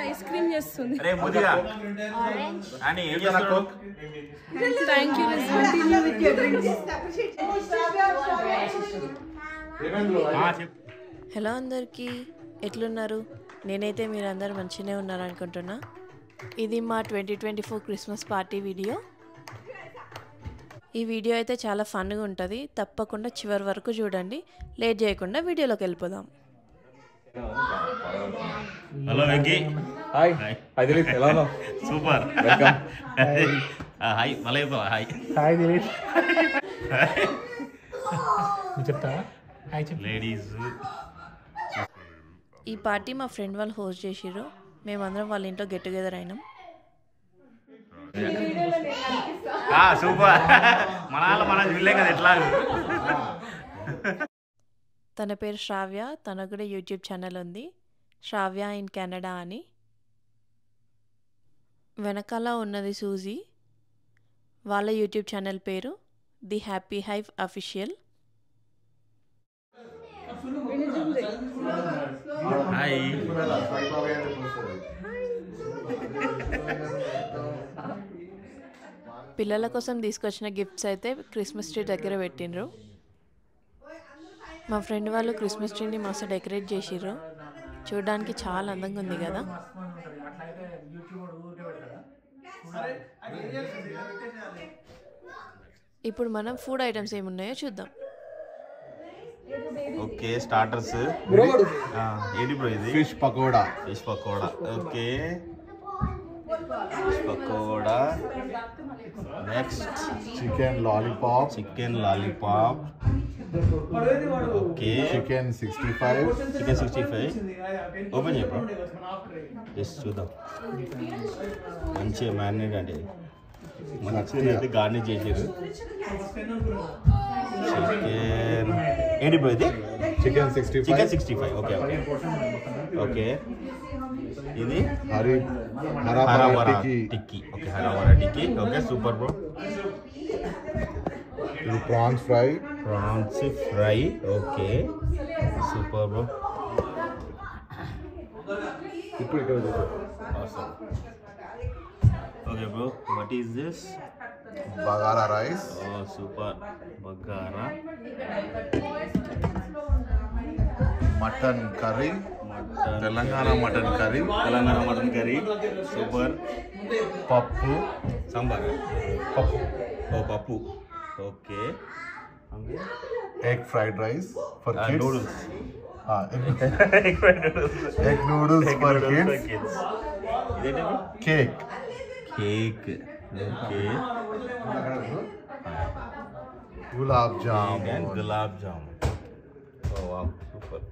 Ice cream చేస్తుంది. Hello అందరికీ, ఎట్లున్నారు? నేనైతే మీరందరూ మంచిగానే ఉన్నారు అనుకుంటున్నా. ఇది మా 2024 క్రిస్మస్ పార్టీ వీడియో. ఈ వీడియో అయితే చాలా ఫన్గా ఉంటుంది, తప్పకుండా చివరి వరకు చూడండి. లేట్ చేయకుండా వీడియోలోకి వెళ్ళిపోదాం. Hello Venky. Hi hi Dilip, ఎలా ఉన్నావు? Super, welcome. Hi malai hi. Hi Dilip. చెప్తా హాయ్ చెప్పు. లేడీస్ ఈ పార్టీ మా ఫ్రెండ్ వాళ్ళు హోస్ట్ చేసిర్రు. మేమందరం వాళ్ళ ఇంట్లో గెట్ టుగెదర్ అయినాం. సూపర్. మనం చూడలేం కదా ఎట్లా. తన పేరు శ్రావ్య, తనకు కూడా యూట్యూబ్ ఛానల్ ఉంది, శ్రావ్య ఇన్ కెనడా అని. వెనకాల ఉన్నది సూజీ, వాళ్ళ యూట్యూబ్ ఛానల్ పేరు the happy hive official. Hi. పిల్లల కోసం తీసుకొచ్చిన గిఫ్ట్స్ అయితే క్రిస్మస్ ట్రీ దగ్గర పెట్టిండ్రు. మా ఫ్రెండ్ వాళ్ళు క్రిస్మస్ ట్రీని మస్తు డెకరేట్ చేసిర్రు. చూడడానికి చాలా అందంగా ఉంది కదా. ఇప్పుడు మనం ఫుడ్ ఐటమ్స్ ఏమున్నాయో చూద్దాం. ఓకే, స్టార్టర్స్ ఏంటి బ్రో ఇది? Fish pakoda. Fish pakoda. Okay, fish pakoda. Next chicken lollipop. Chicken lollipop. Okay, chicken 65. Chicken 65. Open చేయ బ్రో, జస్ట్ చూద్దాం. మంచిగా మ్యారినేట్ అంటే మంచిగా అయితే గార్నిష్ చేసారు. చికెన్ ఏంటి బ్రో ఇది? Chicken 65. Chicken 65. Okay okay okay. ఇది hara bhara tikki. Okay, hara bhara tikki. Okay, super bro. ఇది prawns fry. Prawns fry. Okay, super bro. ఇప్పుడు ఇక్కడ okay bro, what is this? Bagara rice. Oh super, bagara. Mutton curry. Telangana mutton curry. Telangana mutton curry. Super. పప్పు. సాంబార్. పప్పు. Oh పప్పు. Okay. Egg fried rice for kids. Noodles. Egg noodles for kids. ఇదేంటి? Cake. Cake. Okay. Gulab and jamun. Gulab jamun. Oh wow, super.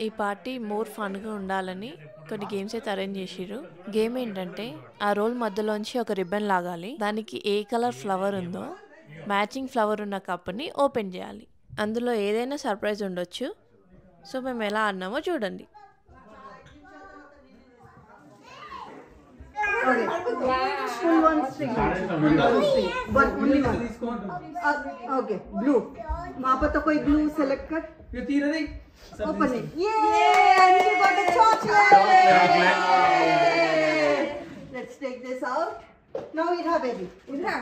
ఈ party more ఫన్గా ఉండాలని కొన్ని games అయితే arrange చేసిర్రు. గేమ్ ఏంటంటే ఆ రోల్ మధ్యలోంచి ఒక రిబ్బన్ లాగాలి. దానికి ఏ కలర్ ఫ్లవర్ ఉందో మ్యాచింగ్ ఫ్లవర్ ఉన్న కప్ని ఓపెన్ చేయాలి. అందులో ఏదైనా సర్ప్రైజ్ ఉండొచ్చు. సో మేము ఎలా ఆడినామో చూడండి. Full one string. But only one. Okay, blue. Mapa to koi blue select कर. ये तीर नहीं. Open it. Yay! And you got a chocolate. Let's take this out. Now Ira baby. Ira.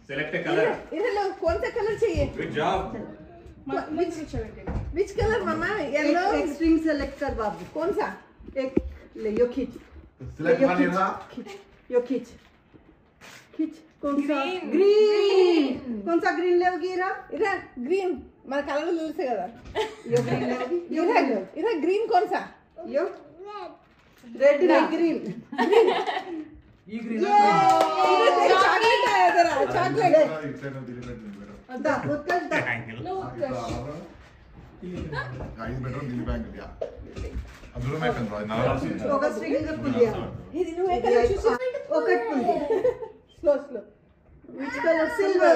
Select a color. Ira लो कौन सा color चाहिए? Good job. Which color mama? Yellow. एक string select कर बाबू. कौन सा? एक ले यो खींच. Select one Ira. यो खींच. खींच. कौन सा? Green. कौन सा green लेगी इरा? इरा ग्रीन మన కలర్ తెలుసు కదా. यो green लेगी. ఇరా గ్రీన్ कौन सा? यो रेड नहीं green. ये green. చాక్లెట్ आया जरा చాక్లెట్. दा उत्कर्ष दा. Guys, better दिलीप angle या. అందులో మేకన్ రా నా ఒక స్ట్రింగ్ పులియా. ఇది నువ్వు ఏ కలర్ చూసి ఒకటి పులి. Slow slow. Which color? Silver.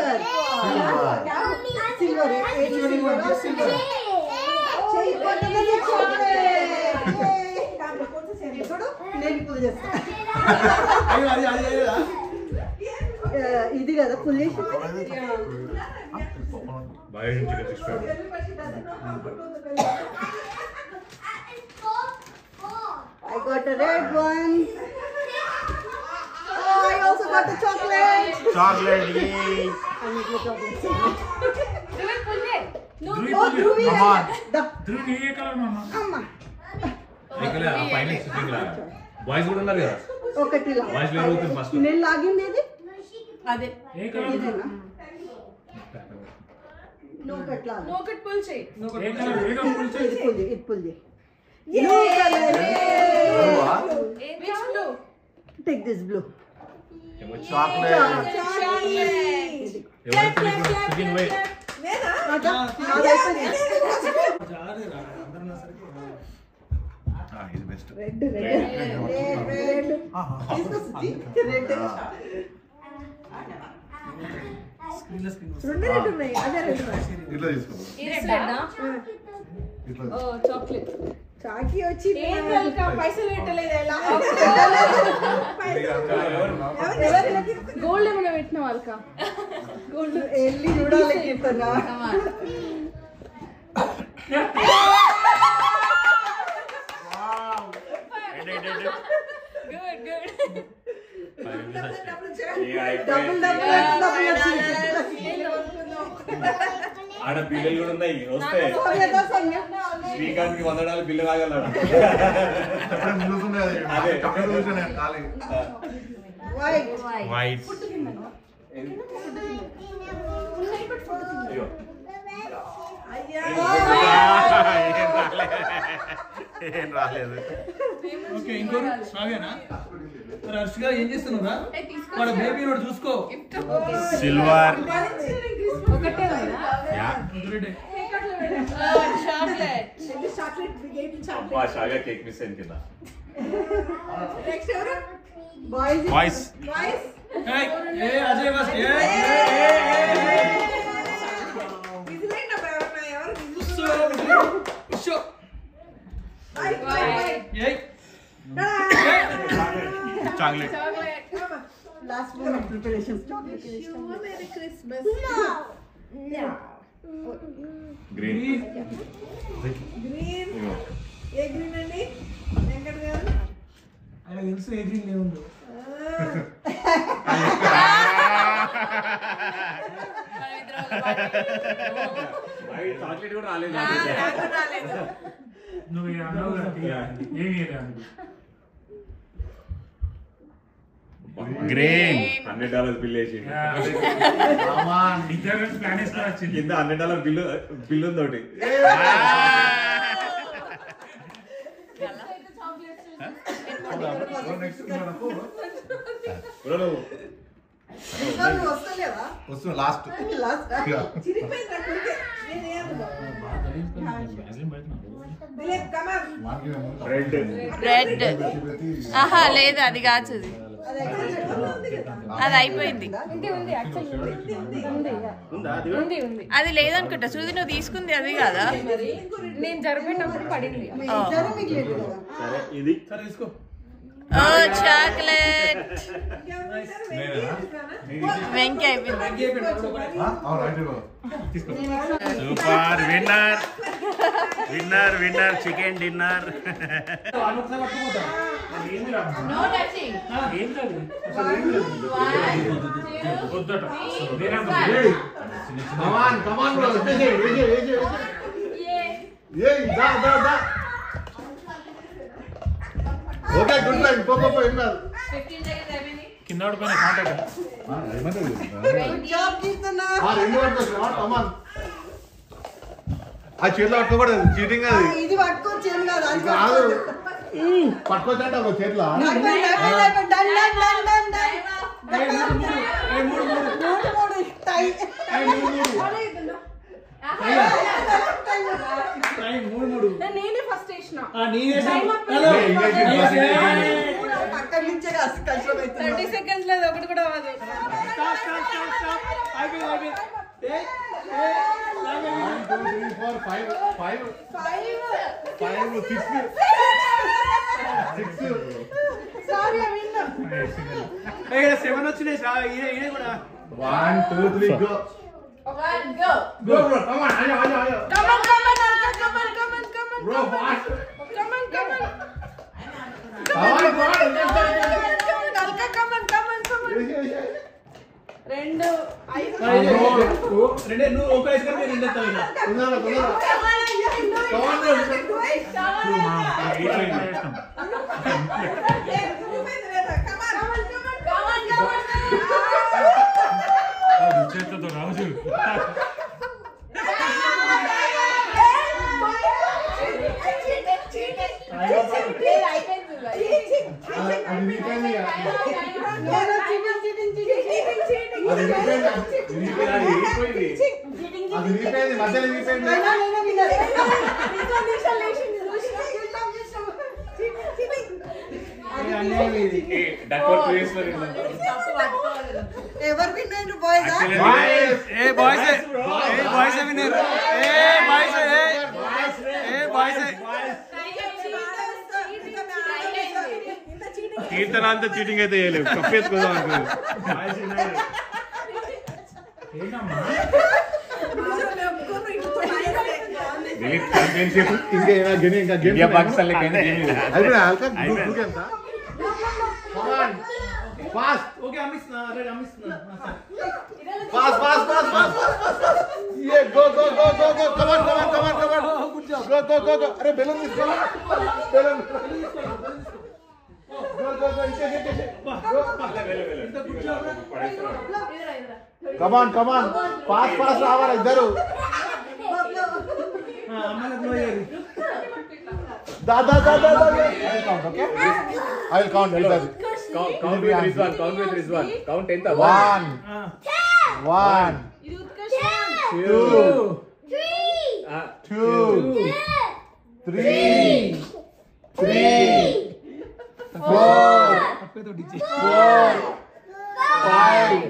Silver. Silver. చెయ్యి పట్టుకొని చాక్లెట్. చూడు నేను పూజ చేస్తా. ఇది కదా ఫుల్ చేసి I got a red one. Oh, I also got the chocolate. Chocolate, yay! Oh, Dhruvi. Come on. Amma. Boys కూడా ఉన్నారు కదా ఒకటి బాయ్స్ వేరే అవుతుంది ఫస్ట్ నేను లాగింది ఏది అదే ఇదేనా నోకట్ లాగా నోకట్ పుల్ చేయి ఇది పుల్ చేయి which blue take this blue Chocolate. Chicken వే ఇది బెస్ట్. రెడ్ తీసుకొచ్చి రెడ్ రెండు రెడ్ ఉన్నాయి అదే రెడ్ ఇట్లా తీసుకో. ఈ రెడ్డా ఇట్లా ఓ చాక్లెట్ చాకీ వచ్చి ఏం వెల్కమ్ పైసలు పెట్టలేదు ఎలా గోల్డ్ ఏమైనా పెట్టిన వాళ్ళక గోల్డ్ వెళ్ళి చూడాలి కీర్తన గుడ్ గుడ్ డబుల్ ఆడ బిల్లులు కూడా ఉన్నాయి వస్తాయి సౌమ్య శ్రీకాంత్ కి $100 బిల్లు రాగలడు అప్పుడే ముందు ఉంది అది. అదే. కమిటీ చూసాను నేను ఖాళీ. White White. ఏం రాలేదు. ఓకే ఇంకోరు శ్రావ్యనా మరి హర్ష్ గారు ఏం చేస్తున్నారా వాడు బేబీ వాడు చూసుకో సిల్వర్. ఒకటే ఉందా చాక్లెట్ చాక్లెట్ అబ్బా షాగా కేక్ మిస్ అయింది కింద నెక్స్ట్ ఎవరు బాయ్స్ బాయ్స్. బాయ్స్ ఏ అజయ్ బస్ విజిలేండి అబ్బా ఎవరు show chocolate. Last moment preparations merry Christmas green green ఏ గ్రీన్ అండి వెంకట్ గారు ఆయన తెలుసు ఏ గ్రీన్ ఏముందో చాక్లెట్ కూడా రాలేదు నువ్వు ఏమి గ్రీన్. $100 బిల్ వేసి ఇద్దరు ప్లాన్ వేసుకొని వచ్చింది. కింద $100 బిల్లు ఉంది ఒకటి నెక్స్ట్ మనకు వస్తలేవా వస్తుంది లాస్ట్. లాస్ట్ చిరిపోయింది అక్కడికే నేను ఏమన్నా దిలీప్ కమర్ రెడ్ రెడ్ ఆహా లేదు అది కాదు అది. అది అయిపోయింది ఉంది ఉంది యాక్చువల్లీ ఉంది ఉంది అది లేదనుకుంటా శృతి నువ్వు తీసుకుంది అది కదా మరి నేను జరిపేటప్పుడు పడింది ఇద్దరు మిగిలేదు కదా సరే ఇది సరే తీసుకో ఓ చాక్లెట్ వెంకీ అయిపోయింది super. Winner winner winner chicken dinner. No touching ఏం కాదు వద్దట come on come on bro okay good like పోపో ఏం కాదు కింద పడిపోయిన కాంటాక్ట్ జాబ్ చేస్తున్నా రెండు పట్టుకోవచ్చు కమాన్ ఆ చేతిలో పట్టుకోకూడదు చీటింగ్ అది ఇది పట్టుకోవచ్చు ఏం కాదు అది కాదు పట్టుకోవచ్చంట ఒక చేతిలో నేనే ఫస్ట్ వేసిన అక్కడి నుంచే కష్టమైతుంది 30 seconds లేదు ఒకటి కూడా అవ్వదు 5 6 ఇక్కడ 7 వచ్చినాయి సార్. ఈయన కూడా 1 2 3 go. Go bro, come on, ayo. Come on. Bro, fast. Come on. Come on. రెండు రెండే నువ్వు ఒక ఐస్ క్రీమ్ రెండు ఎత్తావు ఇలా. చేతులతో రాజు ఎవరు విన్నారు బాయ్స్ కీర్తన అంతా చీటింగ్ అయితే చేయలేవు కప్పేసుకోదాం అనుకున్నాను ఓకే అమ్మిస్తున్నా. అరే బెలూన్ తీసుకో కమాన్ ఫాస్ట్ రావాలి ఇద్దరు దాదా okay I will count Count with Rizwan. Count 10. 1 2 3 4 5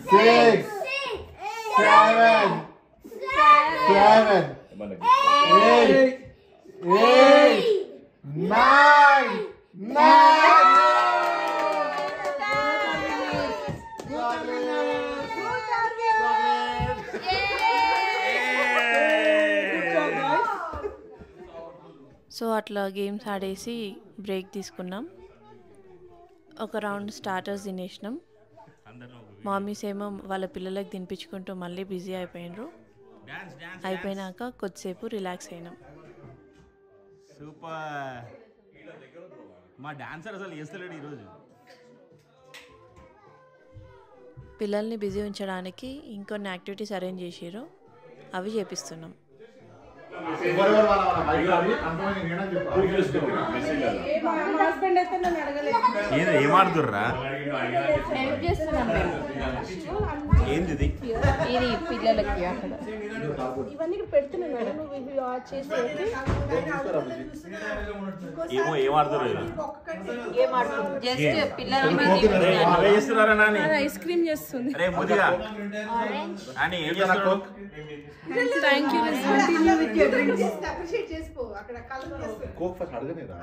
6 7 8 9 so అట్లా గేమ్స్ ఆడేసి బ్రేక్ తీసుకున్నాం. ఒక రౌండ్ స్టార్టర్స్ తినేసినాం. మామీస్ ఏమో వాళ్ళ పిల్లలకి తినిపించుకుంటూ మళ్ళీ బిజీ అయిపోయినారు. అయిపోయినాక కొద్దిసేపు రిలాక్స్ అయినాం. సూపర్. మా డాన్సర్ అసలు చేస్తలేడు ఈరోజు. పిల్లల్ని బిజీ ఉంచడానికి ఇంకొన్ని యాక్టివిటీస్ అరేంజ్ చేసారు, అవి చేపిస్తున్నాం. ఏం ఆడుతుర్రా? ఏంది ఇది? పిల్లలకి అక్కడ ఇవన్నీ పెడుతున్నాను. నువ్వు చేసి ఏం ఆడుతుర్రు? జస్ట్ పిల్లలకి ఐస్ క్రీమ్ చేస్తుంది. Thank you. కోక్ ఫస్ట్ అడగనేరా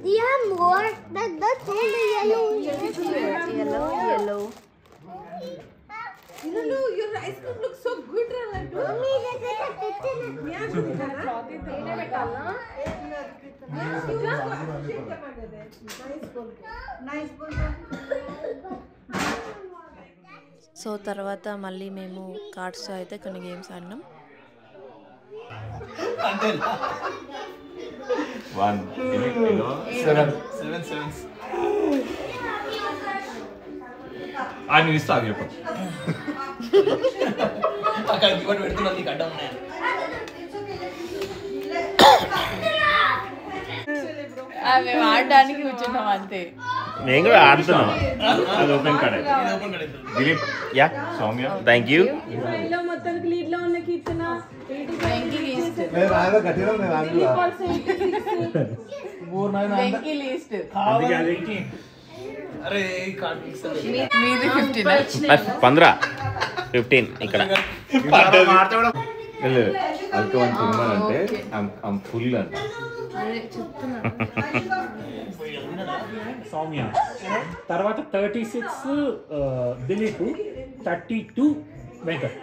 Yeah, more. That's only yellow. Yellow. You know, your ice cream looks so good, Laldu. Mommy, that's like a picture. So తర్వాత మళ్ళీ మేము కార్డ్స్తో అయితే కొన్ని గేమ్స్ ఆడినాం. 1 7 అని ఇస్తా చెప్పు. అక్కడ గివట్ పెడుతున్నా నీకు అడ్డం ఉన్నాయి. మేము ఆడడానికి కూర్చున్నాం అంతే. నేను కూడా ఆడుతున్నాను. అది open card Dilip. Yeah Soumya thank you. మొత్తానికి లీడ్ లో ఉన్న కీర్తన అరే 15 ఇక్కడ అల్కవన్ సినిమా అంటే ఫుల్ అంట. సౌమ్య తర్వాత 36 Dilip, 32 Venkat.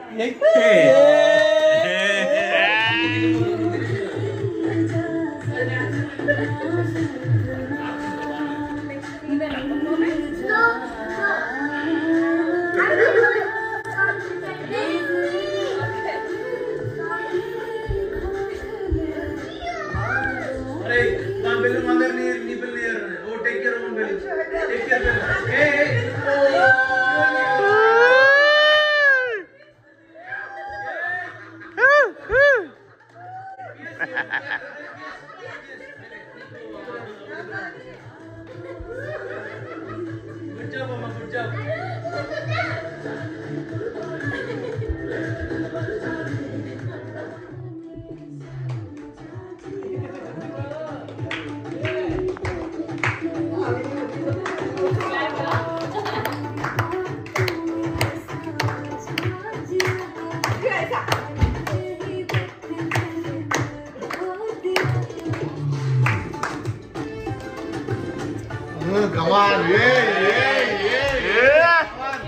Come on, yeah.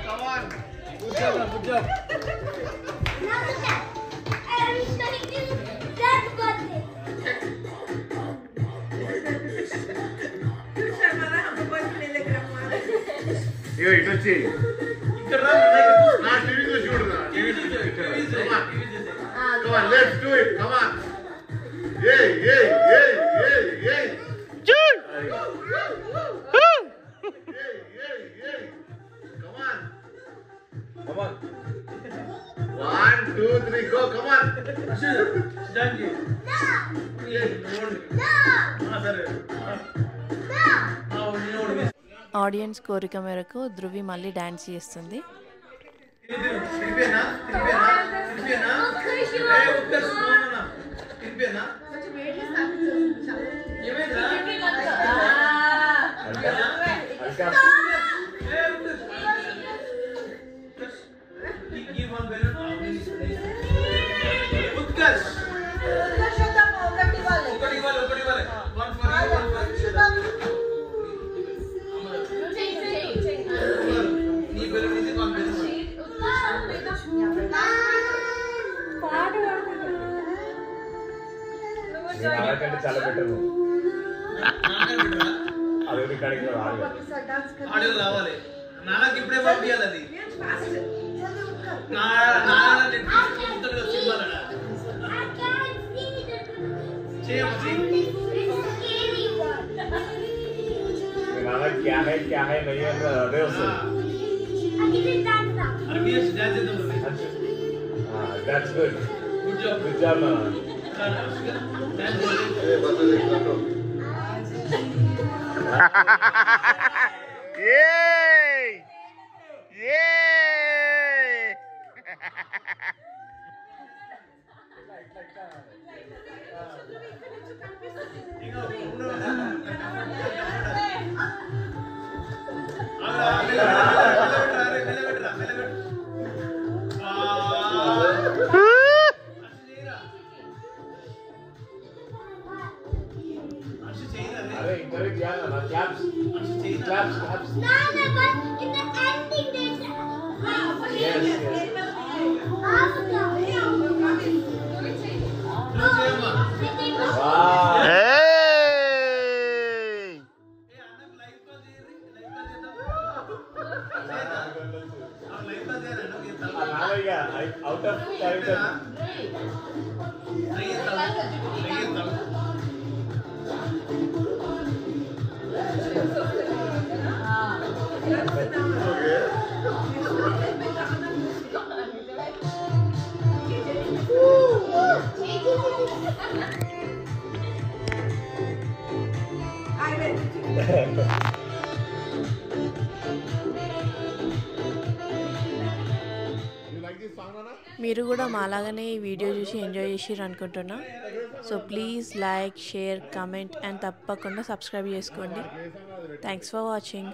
Come on. Good job. ఇటు వచ్చి నా టీవీలో చూడరా. Come on, let's do it. Come on. Yeah. Come on. 1, 2, 3, go. Come on. Audience కోరిక మేరకు ధృవి మళ్ళీ డాన్స్ చేస్తుంది. చాలా బెటర్. ఆడియో రావాలి. నాన్నకి ఇప్పుడే పంపించాలి అది. That's good. Good job. Claps. No, but in the ending Yes. Wow. Out of character. మీరు కూడా మాలాగానే ఈ వీడియో చూసి ఎంజాయ్ చేసిర్రు అనుకుంటున్నా. So please like, share, comment and తప్పకుండా సబ్స్క్రైబ్ చేసుకోండి. Thanks for watching.